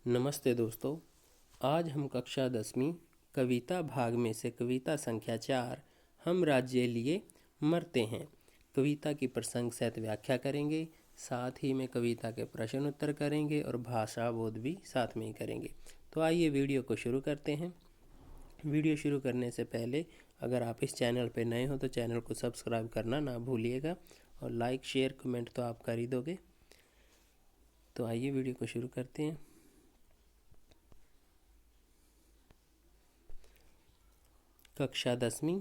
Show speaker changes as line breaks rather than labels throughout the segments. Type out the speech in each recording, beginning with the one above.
नमस्ते दोस्तों। आज हम कक्षा 10वीं कविता भाग में से कविता संख्या 4 हम राज्य लिए मरते हैं कविता की प्रसंग सहित व्याख्या करेंगे। साथ ही में कविता के प्रश्न उत्तर करेंगे और भाषा बोध भी साथ में ही करेंगे। तो आइए वीडियो को शुरू करते हैं। वीडियो शुरू करने से पहले अगर आप इस चैनल पर नए हो तो चैनल को सब्सक्राइब करना ना भूलिएगा और लाइक शेयर कमेंट तो आप कर ही दोगे। तो आइए वीडियो को शुरू करते हैं। कक्षा 10वीं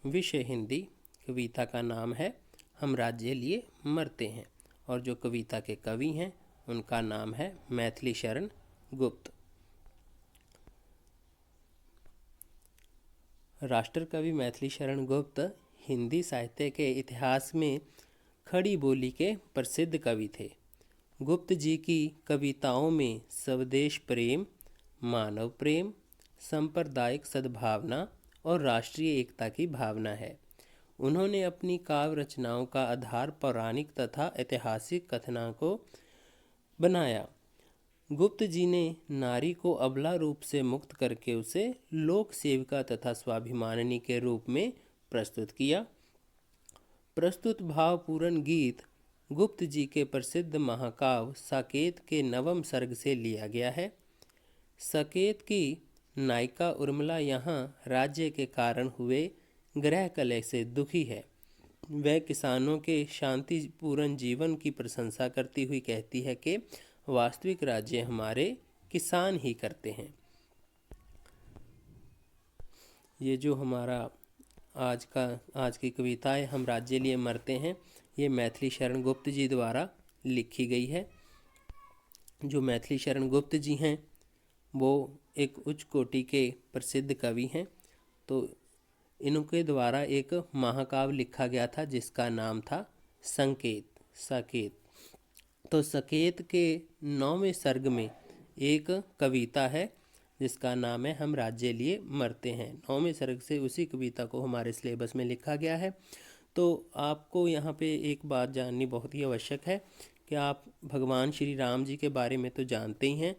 विषय हिंदी। कविता का नाम है हम राज्य लिए मरते हैं और जो कविता के कवि हैं उनका नाम है मैथिली शरण गुप्त। राष्ट्रकवि मैथिली शरण गुप्त हिंदी साहित्य के इतिहास में खड़ी बोली के प्रसिद्ध कवि थे। गुप्त जी की कविताओं में स्वदेश प्रेम, मानव प्रेम, सांप्रदायिक सद्भावना और राष्ट्रीय एकता की भावना है। उन्होंने अपनी काव्य रचनाओं का आधार पौराणिक तथा ऐतिहासिक कथनों को बनाया। गुप्त जी ने नारी को अबला रूप से मुक्त करके उसे लोक सेविका तथा स्वाभिमानिनी के रूप में प्रस्तुत किया। प्रस्तुत भावपूर्ण गीत गुप्त जी के प्रसिद्ध महाकाव्य साकेत के नवम सर्ग से लिया गया है। साकेत की नायिका उर्मिला यहाँ राज्य के कारण हुए ग्रह कलह से दुखी है। वह किसानों के शांतिपूर्ण जीवन की प्रशंसा करती हुई कहती है कि वास्तविक राज्य हमारे किसान ही करते हैं। ये जो हमारा आज की कविता है हम राज्य लिए मरते हैं, ये मैथिली शरण गुप्त जी द्वारा लिखी गई है। जो मैथिली शरण गुप्त जी हैं वो एक उच्च कोटि के प्रसिद्ध कवि हैं। तो इनके द्वारा एक महाकाव्य लिखा गया था जिसका नाम था साकेत। तो साकेत के 9वें सर्ग में एक कविता है जिसका नाम है हम राज्य लिए मरते हैं। 9वें सर्ग से उसी कविता को हमारे सिलेबस में लिखा गया है। तो आपको यहाँ पे एक बात जाननी बहुत ही आवश्यक है कि आप भगवान श्री राम जी के बारे में तो जानते ही हैं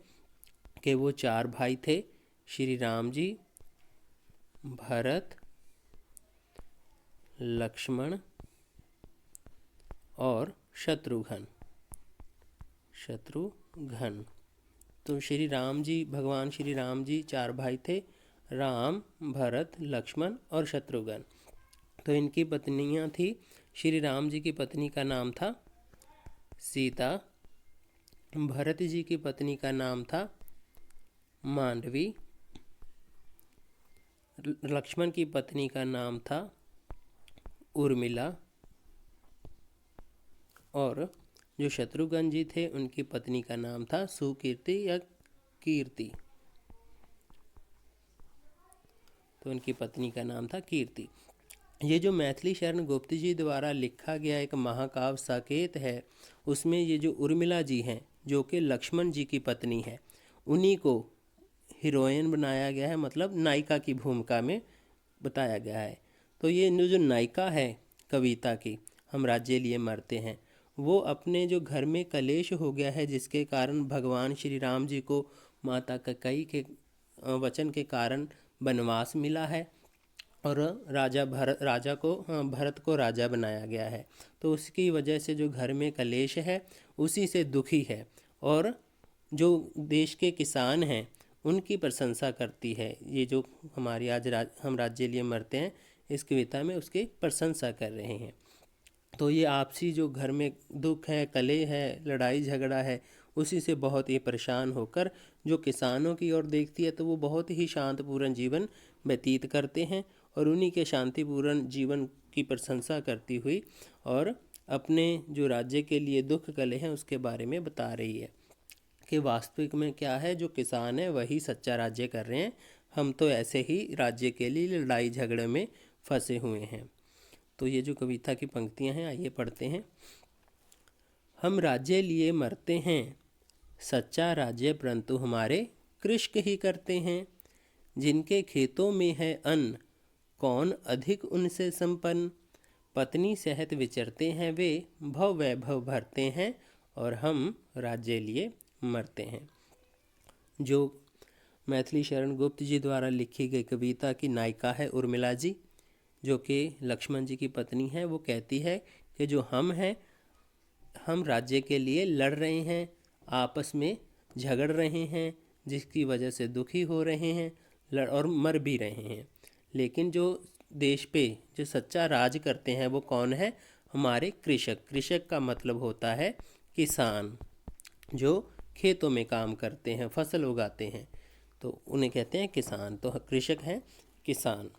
कि वो 4 भाई थे, श्री राम जी, भरत, लक्ष्मण और शत्रुघ्न। तो श्री राम जी, भगवान श्री राम जी 4 भाई थे, राम, भरत, लक्ष्मण और शत्रुघ्न। तो इनकी पत्नियां थी। श्री राम जी की पत्नी का नाम था सीता, भरत जी की पत्नी का नाम था मांडवी, लक्ष्मण की पत्नी का नाम था उर्मिला और जो शत्रुघ्न जी थे उनकी पत्नी का नाम था सुकीर्ति या कीर्ति। तो उनकी पत्नी का नाम था कीर्ति। ये जो मैथिली शरण गुप्त जी द्वारा लिखा गया एक महाकाव्य साकेत है, उसमें ये जो उर्मिला जी हैं जो कि लक्ष्मण जी की पत्नी है, उन्हीं को हीरोइन बनाया गया है, मतलब नायिका की भूमिका में बताया गया है। तो ये जो नायिका है कविता की हम राज्य लिए मरते हैं, वो अपने जो घर में कलेश हो गया है जिसके कारण भगवान श्री राम जी को माता कैकेयी के वचन के कारण वनवास मिला है और भरत को राजा बनाया गया है। तो उसकी वजह से जो घर में कलेश है उसी से दुखी है और जो देश के किसान हैं उनकी प्रशंसा करती है। ये जो हमारी हम राज्य लिए मरते हैं इस कविता में उसकी प्रशंसा कर रहे हैं। तो ये आपसी जो घर में दुख है, कलह है, लड़ाई झगड़ा है, उसी से बहुत ही परेशान होकर जो किसानों की ओर देखती है तो वो बहुत ही शांतिपूर्ण जीवन व्यतीत करते हैं और उन्हीं के शांतिपूर्ण जीवन की प्रशंसा करती हुई और अपने जो राज्य के लिए दुख कलह हैं उसके बारे में बता रही है कि वास्तविक में क्या है, जो किसान है वही सच्चा राज्य कर रहे हैं, हम तो ऐसे ही राज्य के लिए लड़ाई झगड़े में फंसे हुए हैं। तो ये जो कविता की पंक्तियां हैं आइए पढ़ते हैं। हम राज्य लिए मरते हैं, सच्चा राज्य परंतु हमारे कृषक ही करते हैं। जिनके खेतों में है अन्न, कौन अधिक उनसे संपन्न। पत्नी सहित विचरते हैं वे, भव वैभव भरते हैं और हम राज्य लिए मरते हैं। जो मैथिली शरण गुप्त जी द्वारा लिखी गई कविता की नायिका है उर्मिला जी, जो कि लक्ष्मण जी की पत्नी है। वो कहती है कि जो हम हैं, हम राज्य के लिए लड़ रहे हैं, आपस में झगड़ रहे हैं, जिसकी वजह से दुखी हो रहे हैं, लड़ और मर भी रहे हैं। लेकिन जो देश पे जो सच्चा राज करते हैं वो कौन है? हमारे कृषक। कृषक का मतलब होता है किसान, जो खेतों में काम करते हैं, फसल उगाते हैं, तो उन्हें कहते हैं किसान। तो कृषक हैं किसान।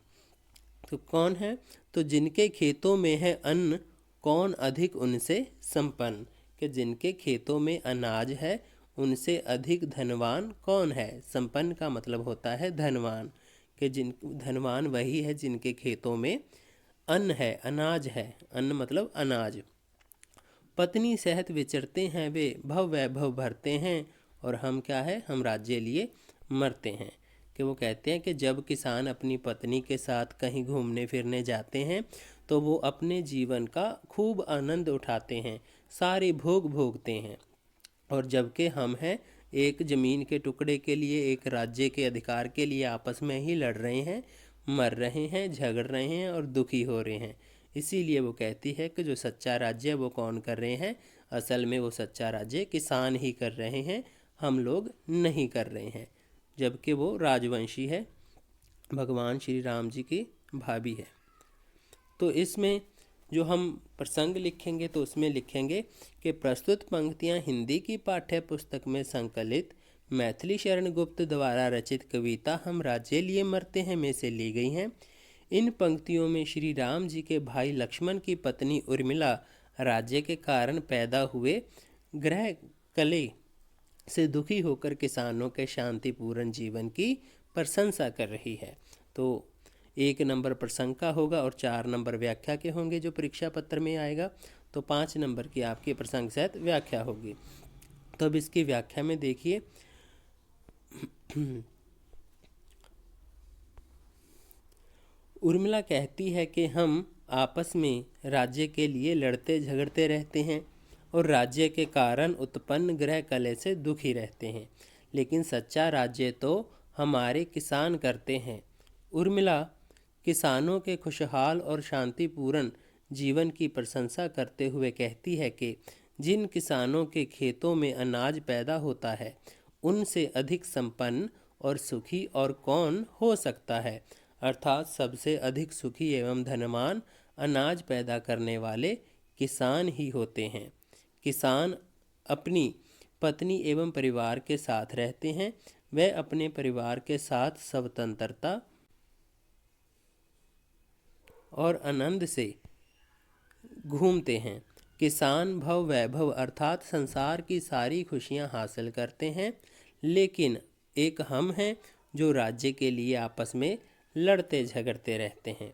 तो कौन है? तो जिनके खेतों में है अन्न, कौन अधिक उनसे संपन्न। कि जिनके खेतों में अनाज है उनसे अधिक धनवान कौन है? संपन्न का मतलब होता है धनवान। कि जिन धनवान वही है जिनके खेतों में अन्न है, अनाज है। अन्न मतलब अनाज। पत्नी सहित विचरते हैं वे, भव वैभव भरते हैं, और हम क्या है? हम राज्य लिए मरते हैं। कि वो कहते हैं कि जब किसान अपनी पत्नी के साथ कहीं घूमने फिरने जाते हैं तो वो अपने जीवन का खूब आनंद उठाते हैं, सारे भोग भोगते हैं। और जबकि हम हैं एक ज़मीन के टुकड़े के लिए, एक राज्य के अधिकार के लिए आपस में ही लड़ रहे हैं, मर रहे हैं, झगड़ रहे हैं और दुखी हो रहे हैं। इसीलिए वो कहती है कि जो सच्चा राज्य है वो कौन कर रहे हैं? असल में वो सच्चा राज्य किसान ही कर रहे हैं, हम लोग नहीं कर रहे हैं। जबकि वो राजवंशी है, भगवान श्री राम जी की भाभी है। तो इसमें जो हम प्रसंग लिखेंगे तो उसमें लिखेंगे कि प्रस्तुत पंक्तियाँ हिंदी की पाठ्य पुस्तक में संकलित मैथिली शरण गुप्त द्वारा रचित कविता हम राज्य लिए मरते हैं में से ली गई हैं। इन पंक्तियों में श्री राम जी के भाई लक्ष्मण की पत्नी उर्मिला राज्य के कारण पैदा हुए ग्रह कले से दुखी होकर किसानों के शांतिपूर्ण जीवन की प्रशंसा कर रही है। तो 1 नंबर प्रसंग का होगा और 4 नंबर व्याख्या के होंगे जो परीक्षा पत्र में आएगा। तो 5 नंबर की आपकी प्रसंग सहित व्याख्या होगी। तो अब इसकी व्याख्या में देखिए, उर्मिला कहती है कि हम आपस में राज्य के लिए लड़ते झगड़ते रहते हैं और राज्य के कारण उत्पन्न ग्रह कलह से दुखी रहते हैं, लेकिन सच्चा राज्य तो हमारे किसान करते हैं। उर्मिला किसानों के खुशहाल और शांतिपूर्ण जीवन की प्रशंसा करते हुए कहती है कि जिन किसानों के खेतों में अनाज पैदा होता है उनसे अधिक संपन्न और सुखी और कौन हो सकता है। अर्थात सबसे अधिक सुखी एवं धनवान अनाज पैदा करने वाले किसान ही होते हैं। किसान अपनी पत्नी एवं परिवार के साथ रहते हैं, वह अपने परिवार के साथ स्वतंत्रता और आनंद से घूमते हैं। किसान भव वैभव अर्थात संसार की सारी खुशियां हासिल करते हैं, लेकिन एक हम हैं जो राज्य के लिए आपस में लड़ते झगड़ते रहते हैं।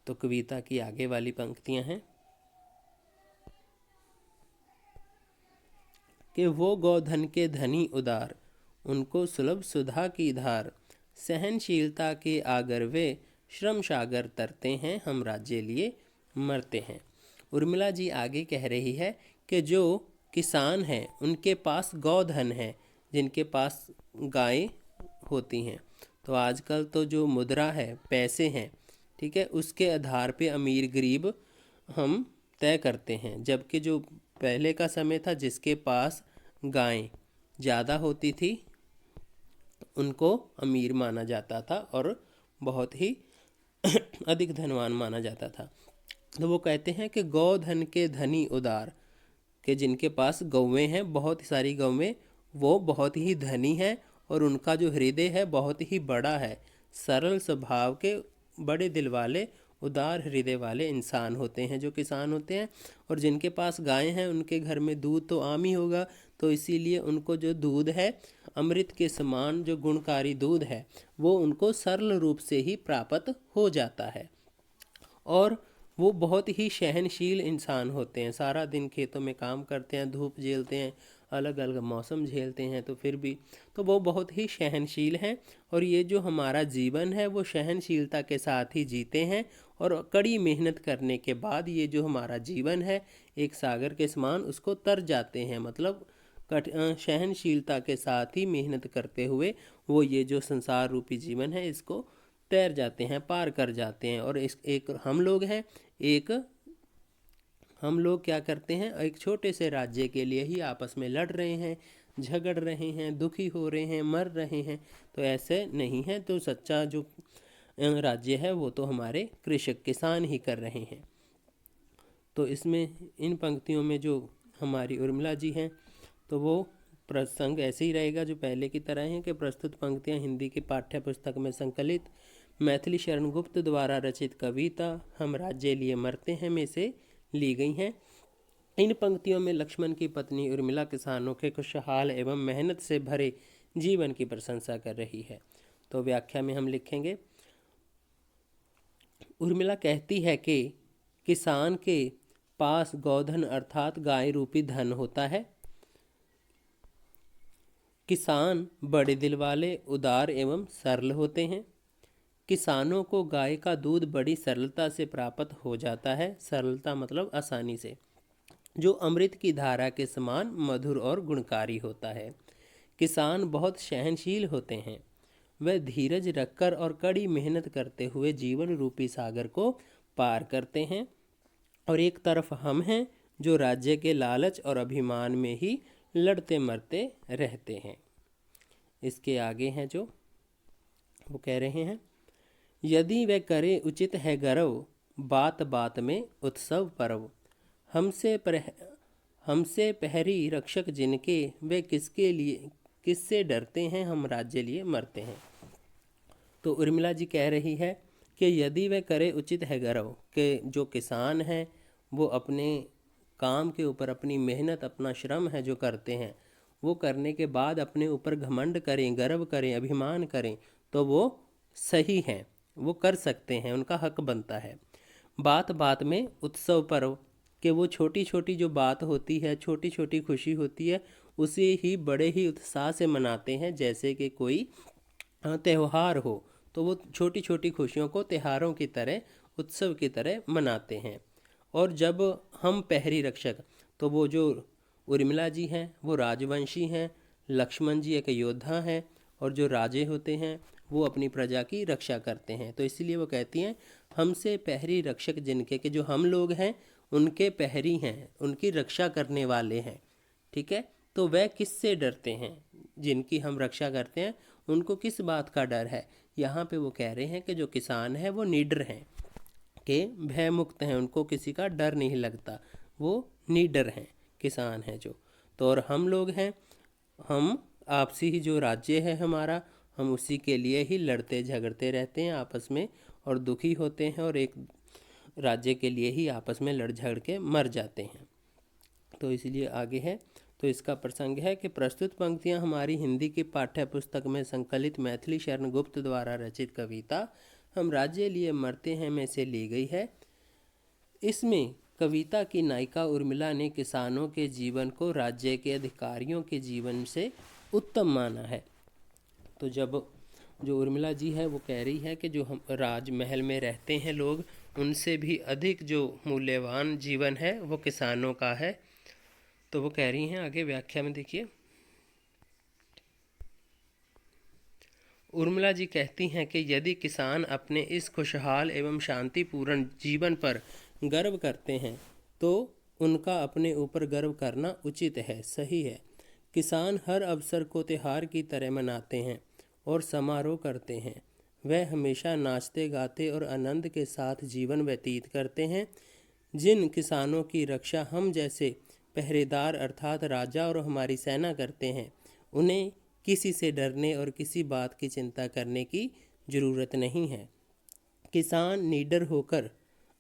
तो कविता की आगे वाली पंक्तियां हैं कि वो गोधन के धनी उदार, उनको सुलभ सुधा की धार, सहनशीलता के आगर वे, श्रम सागर तरते हैं, हम राज्य लिए मरते हैं। उर्मिला जी आगे कह रही है कि जो किसान हैं उनके पास गौधन है, जिनके पास गायें होती हैं। तो आजकल तो जो मुद्रा है, पैसे हैं, ठीक है, उसके आधार पे अमीर गरीब हम तय करते हैं। जबकि जो पहले का समय था जिसके पास गायें ज़्यादा होती थी उनको अमीर माना जाता था और बहुत ही अधिक धनवान माना जाता था। तो वो कहते हैं कि गौधन के धनी उदार, कि जिनके पास गौवें हैं, बहुत सारी गौवें, वो बहुत ही धनी हैं और उनका जो हृदय है बहुत ही बड़ा है। सरल स्वभाव के, बड़े दिल वाले, उदार हृदय वाले इंसान होते हैं जो किसान होते हैं। और जिनके पास गायें हैं उनके घर में दूध तो आम ही होगा, तो इसीलिए उनको जो दूध है अमृत के समान, जो गुणकारी दूध है, वो उनको सरल रूप से ही प्राप्त हो जाता है। और वो बहुत ही सहनशील इंसान होते हैं, सारा दिन खेतों में काम करते हैं, धूप झेलते हैं, अलग अलग मौसम झेलते हैं, तो फिर भी तो वो बहुत ही सहनशील हैं। और ये जो हमारा जीवन है वो सहनशीलता के साथ ही जीते हैं और कड़ी मेहनत करने के बाद ये जो हमारा जीवन है एक सागर के समान उसको तर जाते हैं, मतलब सहनशीलता के साथ ही मेहनत करते हुए वो ये जो संसार रूपी जीवन है इसको तैर जाते हैं, पार कर जाते हैं। और इस एक हम लोग हैं, एक हम लोग क्या करते हैं, एक छोटे से राज्य के लिए ही आपस में लड़ रहे हैं, झगड़ रहे हैं, दुखी हो रहे हैं, मर रहे हैं। तो ऐसे नहीं है। तो सच्चा जो राज्य है वो तो हमारे कृषक किसान ही कर रहे हैं। तो इसमें इन पंक्तियों में जो हमारी उर्मिला जी हैं तो वो प्रसंग ऐसे ही रहेगा जो पहले की तरह है कि प्रस्तुत पंक्तियां हिंदी की पाठ्य पुस्तक में संकलित मैथिली शरण गुप्त द्वारा रचित कविता हम राज्य लिए मरते हैं में से ली गई हैं। इन पंक्तियों में लक्ष्मण की पत्नी उर्मिला किसानों के खुशहाल एवं मेहनत से भरे जीवन की प्रशंसा कर रही है। तो व्याख्या में हम लिखेंगे, उर्मिला कहती है कि किसान के पास गोधन अर्थात गाय रूपी धन होता है। किसान बड़े दिल वाले, उदार एवं सरल होते हैं। किसानों को गाय का दूध बड़ी सरलता से प्राप्त हो जाता है। सरलता मतलब आसानी से, जो अमृत की धारा के समान मधुर और गुणकारी होता है। किसान बहुत सहनशील होते हैं। वह धीरज रखकर और कड़ी मेहनत करते हुए जीवन रूपी सागर को पार करते हैं। और एक तरफ हम हैं जो राज्य के लालच और अभिमान में ही लड़ते मरते रहते हैं। इसके आगे हैं जो वो कह रहे हैं, यदि वह करे उचित है गर्व, बात बात में उत्सव पर्व। हमसे पहरी रक्षक जिनके, वे किसके लिए किससे डरते हैं, हम राज्य लिए मरते हैं। तो उर्मिला जी कह रही है कि यदि वह करे उचित है गर्व, कि जो किसान हैं वो अपने काम के ऊपर अपनी मेहनत, अपना श्रम है जो करते हैं, वो करने के बाद अपने ऊपर घमंड करें, गर्व करें, अभिमान करें, तो वो सही हैं, वो कर सकते हैं, उनका हक बनता है। बात बात में उत्सव पर्व, कि वो छोटी छोटी जो बात होती है, छोटी छोटी खुशी होती है, उसे ही बड़े ही उत्साह से मनाते हैं। जैसे कि कोई त्यौहार हो तो वो छोटी छोटी खुशियों को त्योहारों की तरह, उत्सव की तरह मनाते हैं। और जब हम पहरी रक्षक, तो वो जो उर्मिला जी हैं वो राजवंशी हैं, लक्ष्मण जी एक योद्धा हैं, और जो राजे होते हैं वो अपनी प्रजा की रक्षा करते हैं। तो इसलिए वो कहती हैं, हमसे पहरी रक्षक जिनके, कि जो हम लोग हैं उनके पहरी हैं, उनकी रक्षा करने वाले हैं। ठीक है, तो वह किससे डरते हैं, जिनकी हम रक्षा करते हैं उनको किस बात का डर है। यहाँ पे वो कह रहे हैं कि जो किसान है वो निडर हैं, कि भय मुक्त हैं, उनको किसी का डर नहीं लगता, वो निडर हैं, किसान हैं जो। तो और हम लोग हैं, हम आपसी ही जो राज्य है हमारा, हम उसी के लिए ही लड़ते झगड़ते रहते हैं आपस में, और दुखी होते हैं, और एक राज्य के लिए ही आपस में लड़ झगड़ के मर जाते हैं। तो इसलिए आगे है, तो इसका प्रसंग है कि प्रस्तुत पंक्तियां हमारी हिंदी की पाठ्य पुस्तक में संकलित मैथिली शरण गुप्त द्वारा रचित कविता हम राज्य लिए मरते हैं में से ली गई है। इसमें कविता की नायिका उर्मिला ने किसानों के जीवन को राज्य के अधिकारियों के जीवन से उत्तम माना है। तो जब जो उर्मिला जी है वो कह रही है कि जो हम राजमहल में रहते हैं लोग, उनसे भी अधिक जो मूल्यवान जीवन है वो किसानों का है। तो वो कह रही हैं आगे व्याख्या में, देखिए, उर्मिला जी कहती हैं कि यदि किसान अपने इस खुशहाल एवं शांतिपूर्ण जीवन पर गर्व करते हैं तो उनका अपने ऊपर गर्व करना उचित है, सही है। किसान हर अवसर को त्योहार की तरह मनाते हैं और समारोह करते हैं। वह हमेशा नाचते गाते और आनंद के साथ जीवन व्यतीत करते हैं। जिन किसानों की रक्षा हम जैसे पहरेदार अर्थात राजा और हमारी सेना करते हैं, उन्हें किसी से डरने और किसी बात की चिंता करने की ज़रूरत नहीं है। किसान निडर होकर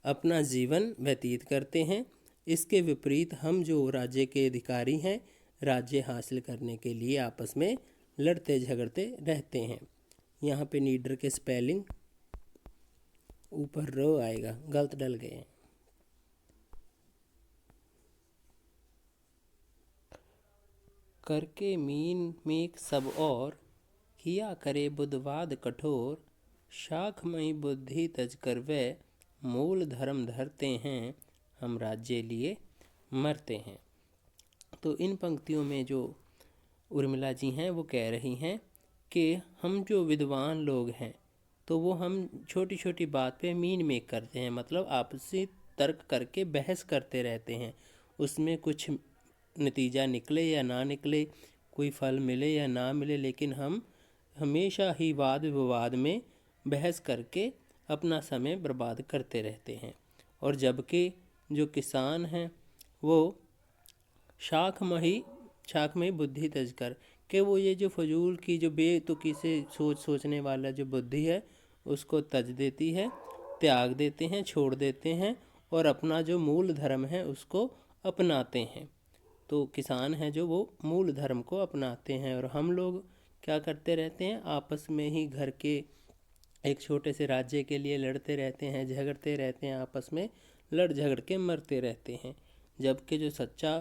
अपना जीवन व्यतीत करते हैं। इसके विपरीत हम जो राज्य के अधिकारी हैं, राज्य हासिल करने के लिए आपस में लड़ते झगड़ते रहते हैं। यहाँ पे निडर के स्पेलिंग ऊपर रो आएगा, गलत डल गए हैं। करके मीन मेक सब और, किया करे बुद्धवाद कठोर। शाखमयी बुद्धि तज कर वह, मूल धर्म धरते हैं, हम राज्य लिए मरते हैं। तो इन पंक्तियों में जो उर्मिला जी हैं वो कह रही हैं कि हम जो विद्वान लोग हैं तो वो हम छोटी छोटी बात पे मीन मेक करते हैं, मतलब आपसी तर्क करके बहस करते रहते हैं। उसमें कुछ नतीजा निकले या ना निकले, कोई फल मिले या ना मिले, लेकिन हम हमेशा ही वाद विवाद में बहस करके अपना समय बर्बाद करते रहते हैं। और जबकि जो किसान हैं वो शाखमयी बुद्धि तजकर कि वो ये जो फजूल की जो बेतुकी से सोचने वाला जो बुद्धि है उसको तज देती है, त्याग देते हैं, छोड़ देते हैं और अपना जो मूल धर्म है उसको अपनाते हैं। तो किसान हैं जो वो मूल धर्म को अपनाते हैं, और हम लोग क्या करते रहते हैं, आपस में ही घर के एक छोटे से राज्य के लिए लड़ते रहते हैं, झगड़ते रहते हैं, आपस में लड़ झगड़ के मरते रहते हैं। जबकि जो सच्चा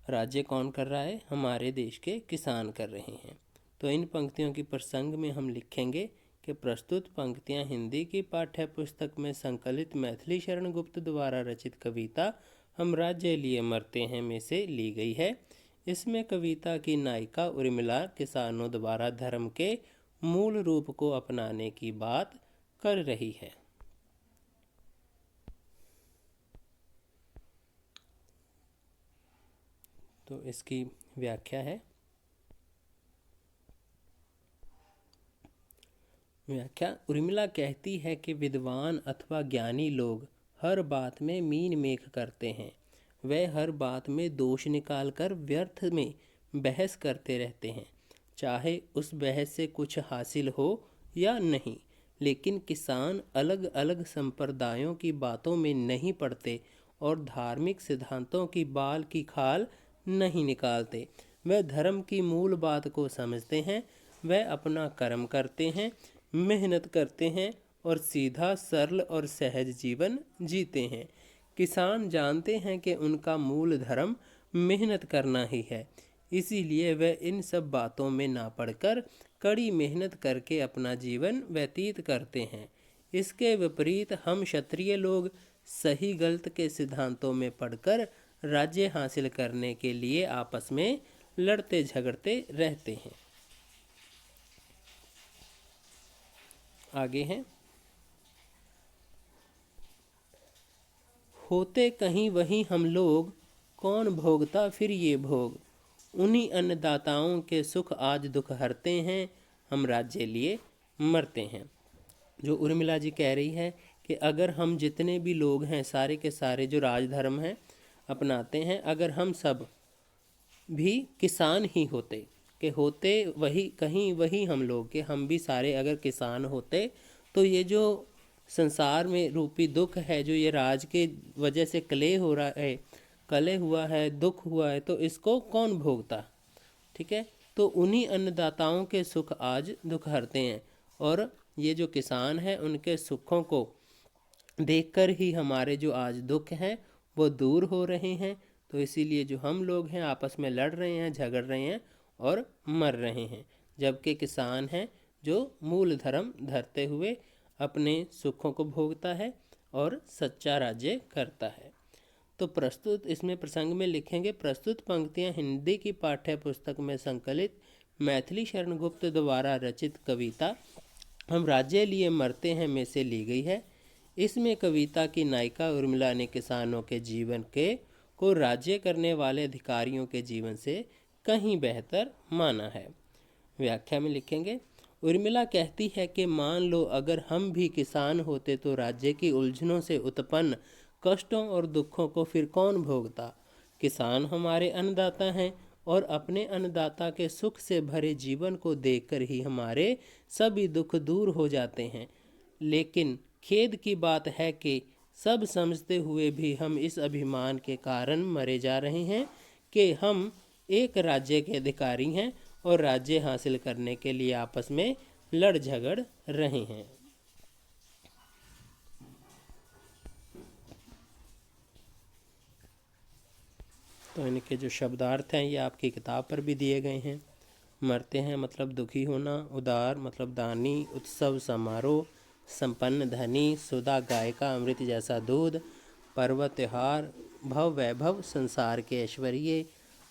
राज्य कौन कर रहा है, हमारे देश के किसान कर रहे हैं। तो इन पंक्तियों की प्रसंग में हम लिखेंगे कि प्रस्तुत पंक्तियां हिंदी की पाठ्य पुस्तक में संकलित मैथिली शरण गुप्त द्वारा रचित कविता हम राज्य लिए मरते हैं में से ली गई है। इसमें कविता की नायिका उर्मिला किसानों द्वारा धर्म के मूल रूप को अपनाने की बात कर रही है। तो इसकी व्याख्या है। उर्मिला कहती है कि विद्वान अथवा ज्ञानी लोग हर बात में मीन मेख करते हैं। वे हर बात में दोष निकालकर व्यर्थ में बहस करते रहते हैं, चाहे उस बहस से कुछ हासिल हो या नहीं। लेकिन किसान अलग अलग संप्रदायों की बातों में नहीं पड़ते और धार्मिक सिद्धांतों की बाल की खाल नहीं निकालते। वह धर्म की मूल बात को समझते हैं। वह अपना कर्म करते हैं, मेहनत करते हैं और सीधा, सरल और सहज जीवन जीते हैं। किसान जानते हैं कि उनका मूल धर्म मेहनत करना ही है, इसीलिए वे इन सब बातों में ना पड़कर कड़ी मेहनत करके अपना जीवन व्यतीत करते हैं। इसके विपरीत हम क्षत्रिय लोग सही गलत के सिद्धांतों में पढ़कर राज्य हासिल करने के लिए आपस में लड़ते झगड़ते रहते हैं। आगे हैं, होते कहीं वहीं हम लोग, कौन भोगता फिर ये भोग। उन्हीं अन्नदाताओं के सुख आज दुख हरते हैं, हम राज्य लिए मरते हैं। जो उर्मिला जी कह रही है कि अगर हम जितने भी लोग हैं सारे के सारे जो राजधर्म हैं अपनाते हैं, अगर हम सब भी किसान ही होते कि होते वही कहीं वही हम लोग के हम भी सारे अगर किसान होते तो ये जो संसार में रूपी दुख है, जो ये राज के वजह से कले हो रहा है, कले हुआ है, दुख हुआ है, तो इसको कौन भोगता। ठीक है, तो उन्हीं अन्नदाताओं के सुख आज दुख हरते हैं, और ये जो किसान हैं उनके सुखों को देखकर ही हमारे जो आज दुख हैं वो दूर हो रहे हैं। तो इसीलिए जो हम लोग हैं आपस में लड़ रहे हैं, झगड़ रहे हैं और मर रहे हैं, जबकि किसान हैं जो मूल धर्म धरते हुए अपने सुखों को भोगता है और सच्चा राज्य करता है। तो प्रस्तुत इसमें प्रसंग में लिखेंगे, प्रस्तुत पंक्तियां हिंदी की पाठ्य पुस्तक में संकलित मैथिली शरण गुप्त द्वारा रचित कविता हम राज्य लिए मरते हैं में से ली गई है। इसमें कविता की नायिका उर्मिला ने किसानों के जीवन को राज्य करने वाले अधिकारियों के जीवन से कहीं बेहतर माना है। व्याख्या में लिखेंगे, उर्मिला कहती है कि मान लो अगर हम भी किसान होते तो राज्य की उलझनों से उत्पन्न कष्टों और दुखों को फिर कौन भोगता। किसान हमारे अन्नदाता हैं और अपने अन्नदाता के सुख से भरे जीवन को देखकर ही हमारे सभी दुख दूर हो जाते हैं। लेकिन खेद की बात है कि सब समझते हुए भी हम इस अभिमान के कारण मरे जा रहे हैं कि हम एक राज्य के अधिकारी हैं और राज्य हासिल करने के लिए आपस में लड़ झगड़ रहे हैं। तो इनके जो शब्दार्थ हैं ये आपकी किताब पर भी दिए गए हैं। मरते हैं मतलब दुखी होना, उदार मतलब दानी, उत्सव समारोह, संपन्न धनी, सुधा गाय का अमृत जैसा दूध, पर्व त्योहार, भव वैभव संसार के ऐश्वर्य,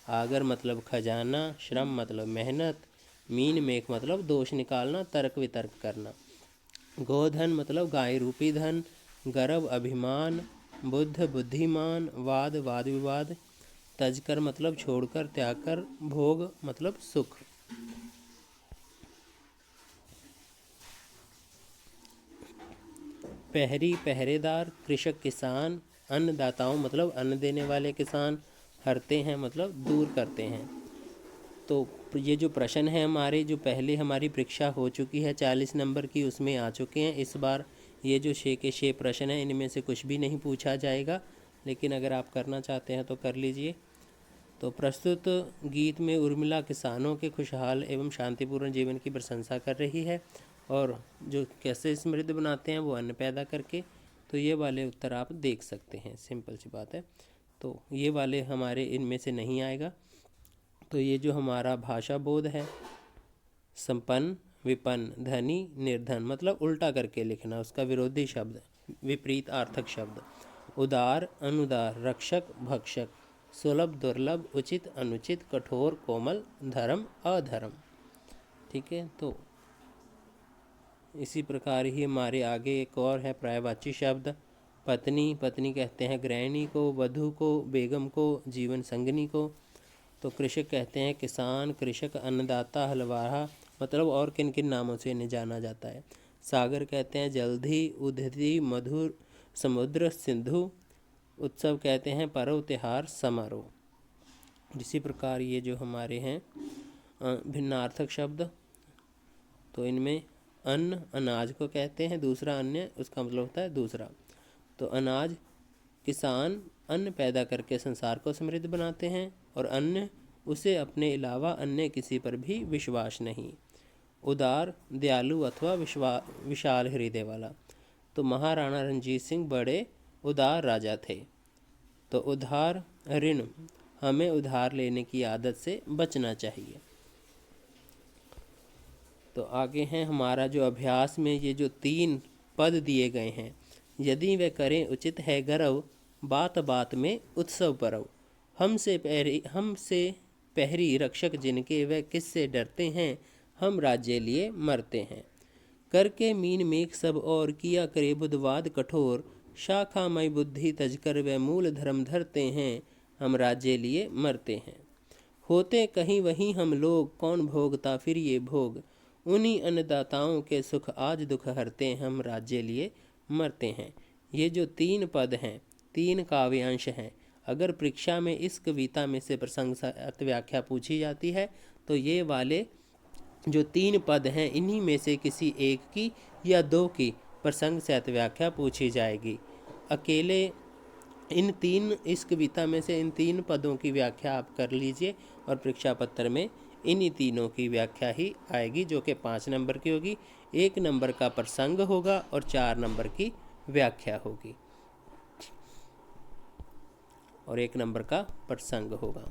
आगर मतलब खजाना, श्रम मतलब मेहनत, मीन मेख मतलब दोष निकालना, तर्क वितर्क करना। गोधन मतलब गाय रूपी धन, गर्व अभिमान, बुद्ध बुद्धिमान, वाद वाद विवाद, तजकर मतलब छोड़कर त्याग कर, भोग मतलब सुख। पहरी पहरेदार, कृषक किसान, अन्नदाताओं मतलब अन्न देने वाले किसान, हरते हैं मतलब दूर करते हैं। तो ये जो प्रश्न है हमारे, जो पहले हमारी परीक्षा हो चुकी है 40 नंबर की, उसमें आ चुके हैं। इस बार ये जो 6 के 6 प्रश्न हैं, इनमें से कुछ भी नहीं पूछा जाएगा, लेकिन अगर आप करना चाहते हैं तो कर लीजिए। तो प्रस्तुत गीत में उर्मिला किसानों के खुशहाल एवं शांतिपूर्ण जीवन की प्रशंसा कर रही है, और जो कैसे समृद्ध बनाते हैं वो अन्न पैदा करके। तो ये वाले उत्तर आप देख सकते हैं, सिंपल सी बात है। तो ये वाले हमारे इनमें से नहीं आएगा। तो ये जो हमारा भाषा बोध है, संपन्न विपन्न धनी निर्धन मतलब उल्टा करके लिखना, उसका विरोधी शब्द, विपरीत आर्थक शब्द। उदार अनुदार, रक्षक भक्षक, सुलभ दुर्लभ, उचित अनुचित, कठोर कोमल, धर्म अधर्म। ठीक है, तो इसी प्रकार ही हमारे आगे एक और है पर्यायवाची शब्द। पत्नी, पत्नी कहते हैं गृहिणी को, वधू को, बेगम को, जीवन संगिनी को। तो कृषक कहते हैं किसान, कृषक, अन्नदाता, हलवाहा मतलब और किन किन नामों से इन्हें जाना जाता है। सागर कहते हैं जलधि, उदधि, मधुर, समुद्र, सिंधु। उत्सव कहते हैं पर्व, त्योहार, समारोह। इसी प्रकार ये जो हमारे हैं भिन्नार्थक शब्द, तो इनमें अन्न अनाज को कहते हैं, दूसरा अन्य उसका मतलब होता है दूसरा। तो अनाज, किसान अन्न पैदा करके संसार को समृद्ध बनाते हैं, और अन्य उसे अपने अलावा अन्य किसी पर भी विश्वास नहीं। उदार, दयालु अथवा विशाल हृदय वाला। तो महाराणा रणजीत सिंह बड़े उदार राजा थे। तो उधार ऋण, हमें उधार लेने की आदत से बचना चाहिए। तो आगे हैं हमारा जो अभ्यास में ये जो 3 पद दिए गए हैं। यदि वे करें उचित है गर्व, बात बात में उत्सव परव। हमसे पहरी रक्षक जिनके, वे किससे डरते हैं, हम राज्य लिए मरते हैं। करके मीन मेघ सब और, किया करे बुधवाद कठोर। शाखा मई बुद्धि तजकर, वे मूल धर्म धरते हैं, हम राज्य लिए मरते हैं। होते कहीं वहीं हम लोग, कौन भोगता फिर ये भोग। उन्हीं अन्नदाताओं के सुख आज दुख हरते, हम राज्य लिए मरते हैं। ये जो 3 पद हैं, 3 काव्यांश हैं। अगर परीक्षा में इस कविता में से प्रसंग सहित व्याख्या पूछी जाती है, तो ये वाले जो 3 पद हैं, इन्हीं में से किसी एक की या 2 की प्रसंग सहित व्याख्या पूछी जाएगी। अकेले इस कविता में से इन 3 पदों की व्याख्या आप कर लीजिए, और परीक्षा पत्र में इन्हीं तीनों की व्याख्या ही आएगी, जो कि 5 नंबर की होगी। 1 नंबर का प्रसंग होगा और 4 नंबर की व्याख्या होगी, और 1 नंबर का प्रसंग होगा।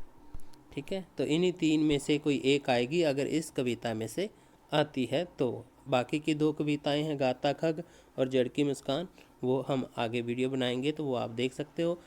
ठीक है, तो इन्हीं 3 में से कोई एक आएगी अगर इस कविता में से आती है तो। बाकी की 2 कविताएं हैं, गाता खग और जड़ की मुस्कान, वो हम आगे वीडियो बनाएंगे, तो वो आप देख सकते हो।